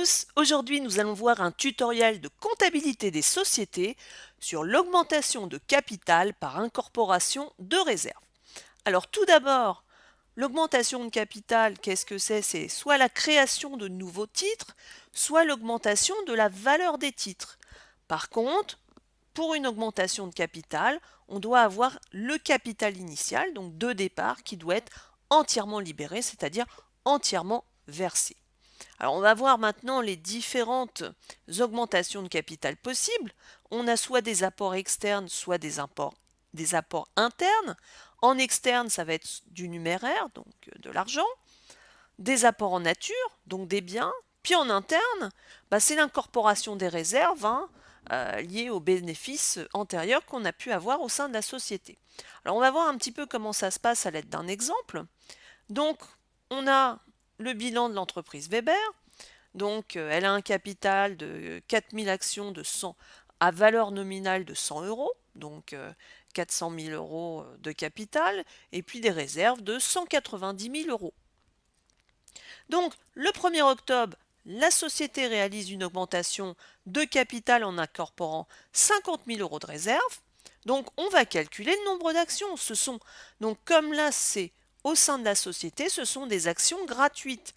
tous, aujourd'hui nous allons voir un tutoriel de comptabilité des sociétés sur l'augmentation de capital par incorporation de réserves. Alors tout d'abord, l'augmentation de capital, qu'est-ce que c'est? C'est soit la création de nouveaux titres, soit l'augmentation de la valeur des titres. Par contre, pour une augmentation de capital, on doit avoir le capital initial, donc de départ, qui doit être entièrement libéré, c'est-à-dire entièrement versé. Alors on va voir maintenant les différentes augmentations de capital possibles. On a soit des apports externes, soit des apports internes. En externe, ça va être du numéraire, donc de l'argent. Des apports en nature, donc des biens. Puis en interne, c'est l'incorporation des réserves liées aux bénéfices antérieurs qu'on a pu avoir au sein de la société. Alors on va voir un petit peu comment ça se passe à l'aide d'un exemple. Donc on a le bilan de l'entreprise Weber. Donc, elle a un capital de 4000 actions de 100 à valeur nominale de 100 euros, donc 400 000 euros de capital, et puis des réserves de 190 000 euros. Donc, le 1er octobre, la société réalise une augmentation de capital en incorporant 50 000 euros de réserves. Donc, on va calculer le nombre d'actions. Donc, comme là, c'est au sein de la société, ce sont des actions gratuites.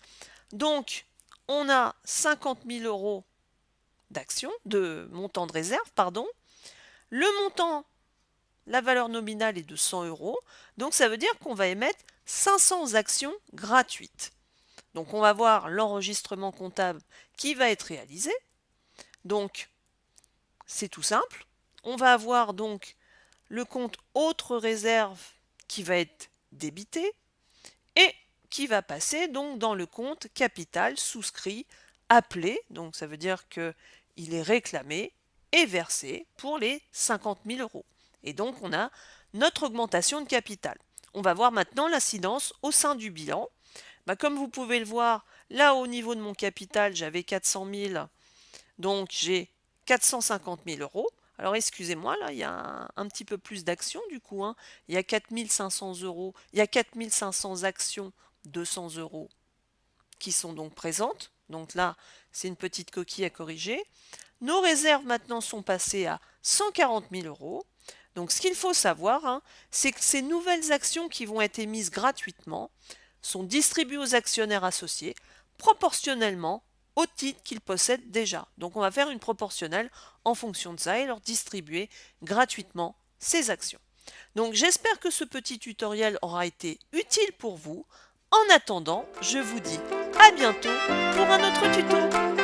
Donc, on a 50 000 euros d'actions, de montant de réserve, pardon. Le montant, la valeur nominale est de 100 euros. Donc, ça veut dire qu'on va émettre 500 actions gratuites. Donc, on va voir l'enregistrement comptable qui va être réalisé. Donc, c'est tout simple. On va avoir donc le compte autres réserves qui va être débité et qui va passer donc dans le compte capital souscrit appelé, donc ça veut dire qu'il est réclamé et versé pour les 50 000 euros. Et donc on a notre augmentation de capital. On va voir maintenant l'incidence au sein du bilan. Comme vous pouvez le voir, là au niveau de mon capital, j'avais 400 000, donc j'ai 450 000 euros. Alors excusez-moi, là il y a un petit peu plus d'actions du coup. Il y a 4500 euros, il y a 4500 actions 200 euros qui sont donc présentes. Donc là, c'est une petite coquille à corriger. Nos réserves maintenant sont passées à 140 000 euros. Donc ce qu'il faut savoir, c'est que ces nouvelles actions qui vont être émises gratuitement sont distribuées aux actionnaires associés proportionnellement au titre qu'ils possèdent déjà. Donc on va faire une proportionnelle en fonction de ça et leur distribuer gratuitement ces actions. Donc j'espère que ce petit tutoriel aura été utile pour vous. En attendant, je vous dis à bientôt pour un autre tuto.